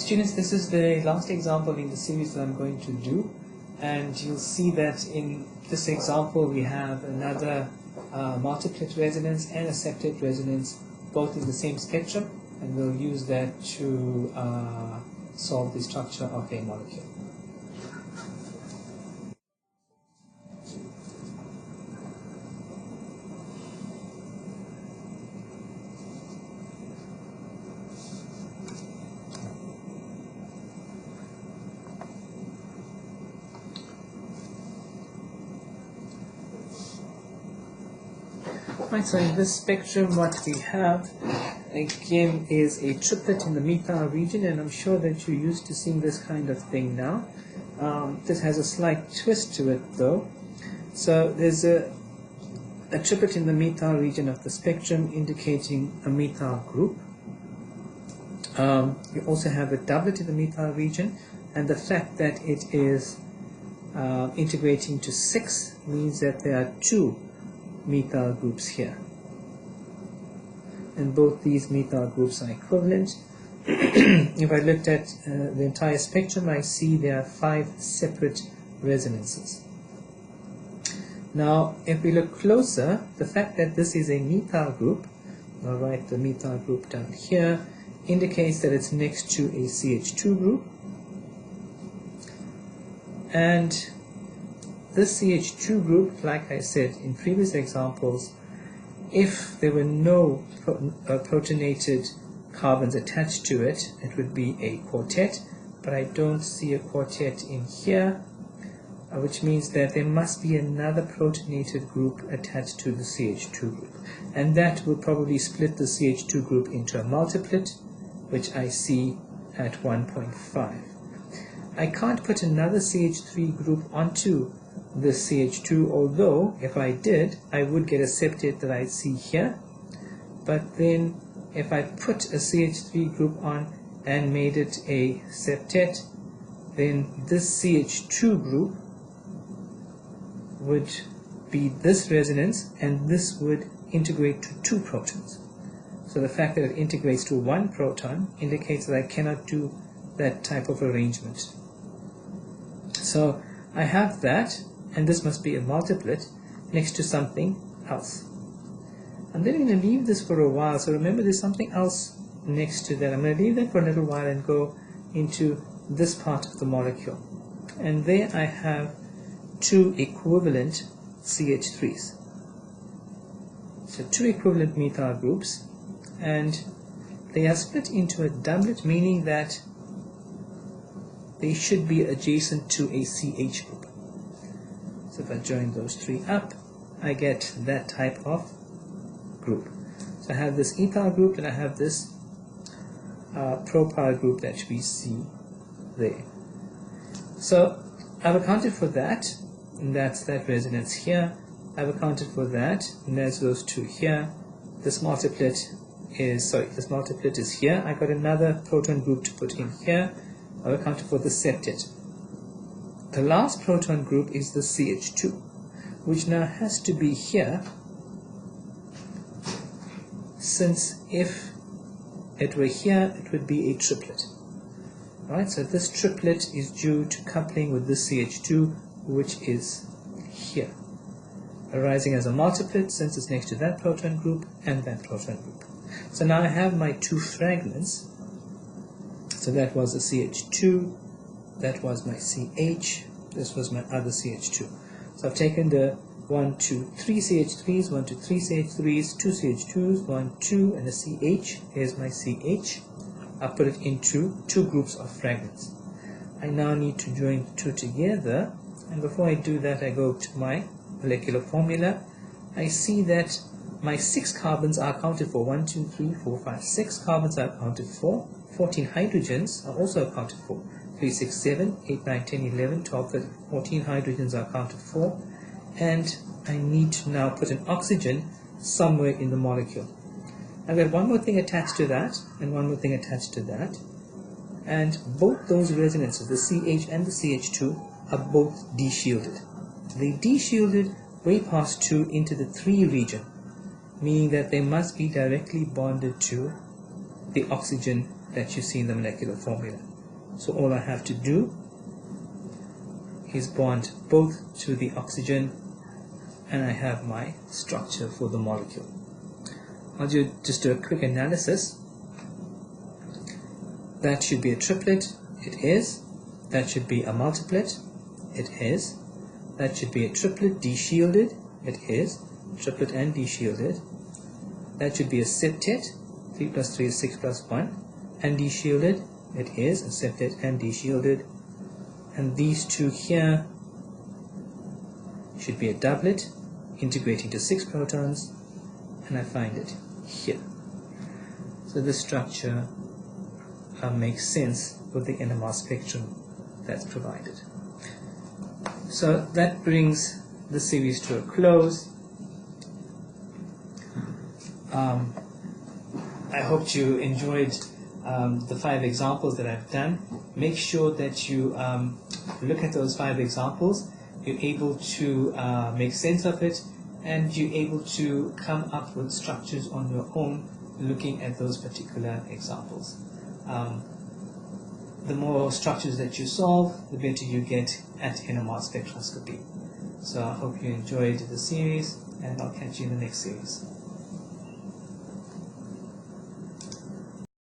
Students, this is the last example in the series that I'm going to do, and you'll see that in this example we have another multiplet resonance and a septet resonance both in the same spectrum, and we'll use that to solve the structure of a molecule. Right, so in this spectrum what we have again is a triplet in the methyl region, and I'm sure that you're used to seeing this kind of thing now. This has a slight twist to it though. So there's a triplet in the methyl region of the spectrum indicating a methyl group. You also have a doublet in the methyl region, and the fact that it is integrating to 6 means that there are 2 methyl groups here, and both these methyl groups are equivalent. If I looked at the entire spectrum, I see there are 5 separate resonances. Now if we look closer, the fact that this is a methyl group, I'll write the methyl group down here, indicates that it's next to a CH2 group, and this CH2 group, like I said in previous examples, if there were no protonated carbons attached to it, it would be a quartet, but I don't see a quartet in here, which means that there must be another protonated group attached to the CH2 group, and that will probably split the CH2 group into a multiplet, which I see at 1.5. I can't put another CH3 group onto the CH2, although if I did, I would get a septet that I see here. But then if I put a CH3 group on and made it a septet, then this CH2 group would be this resonance, and this would integrate to 2 protons. So the fact that it integrates to 1 proton indicates that I cannot do that type of arrangement. So I have that, and this must be a multiplet next to something else. I'm then going to leave this for a while, so remember there's something else next to that. I'm going to leave that for a little while and go into this part of the molecule. And there I have 2 equivalent CH3s. So 2 equivalent methyl groups, and they are split into a doublet, meaning that they should be adjacent to a CH group. So if I join those 3 up, I get that type of group. So I have this ethyl group, and I have this propyl group that we see there. So I've accounted for that, and that's that resonance here. I've accounted for that, and there's those 2 here. This multiplet is here. I got another proton group to put in here. I've accounted for the septet. The last proton group is the CH2, which now has to be here, since if it were here, it would be a triplet. Right, so this triplet is due to coupling with this CH2, which is here, arising as a multiplet since it's next to that proton group and that proton group. So now I have my 2 fragments. So that was a CH2, that was my CH, this was my other CH2. So I've taken the 1, 2, 3 CH3s, 1, 2, 3 CH3s, 2 CH2s, 1, 2, and a CH. Here's my CH. I'll put it into 2 groups of fragments. I now need to join the 2 together, and before I do that, I go to my molecular formula. I see that my 6 carbons are accounted for. 1, 2, 3, 4, 5, 6 carbons are accounted for. 14 hydrogens are also accounted for. 3, 6, 7, 8, 9, 10, 11, 12, 13, 14 hydrogens are accounted for. And I need to now put an oxygen somewhere in the molecule. I've got one more thing attached to that, and one more thing attached to that. And both those resonances, the CH and the CH2, are both de-shielded. They de-shielded way past 2 into the 3 region, meaning that they must be directly bonded to the oxygen that you see in the molecular formula. So all I have to do is bond both to the oxygen, and I have my structure for the molecule. I'll just do a quick analysis. That should be a triplet. It is. That should be a multiplet. It is. That should be a triplet de-shielded. It is. Triplet and de-shielded. That should be a septet. 3 plus 3 is 6 plus 1. And de-shielded. It is a septet and de-shielded. And these two here should be a doublet, integrating to 6 protons, and I find it here. So this structure makes sense with the NMR spectrum that's provided. So that brings the series to a close. I hope you enjoyed the 5 examples that I've done. Make sure that you look at those 5 examples. You're able to make sense of it, and you're able to come up with structures on your own looking at those particular examples. The more structures that you solve, the better you get at NMR spectroscopy. So I hope you enjoyed the series, and I'll catch you in the next series.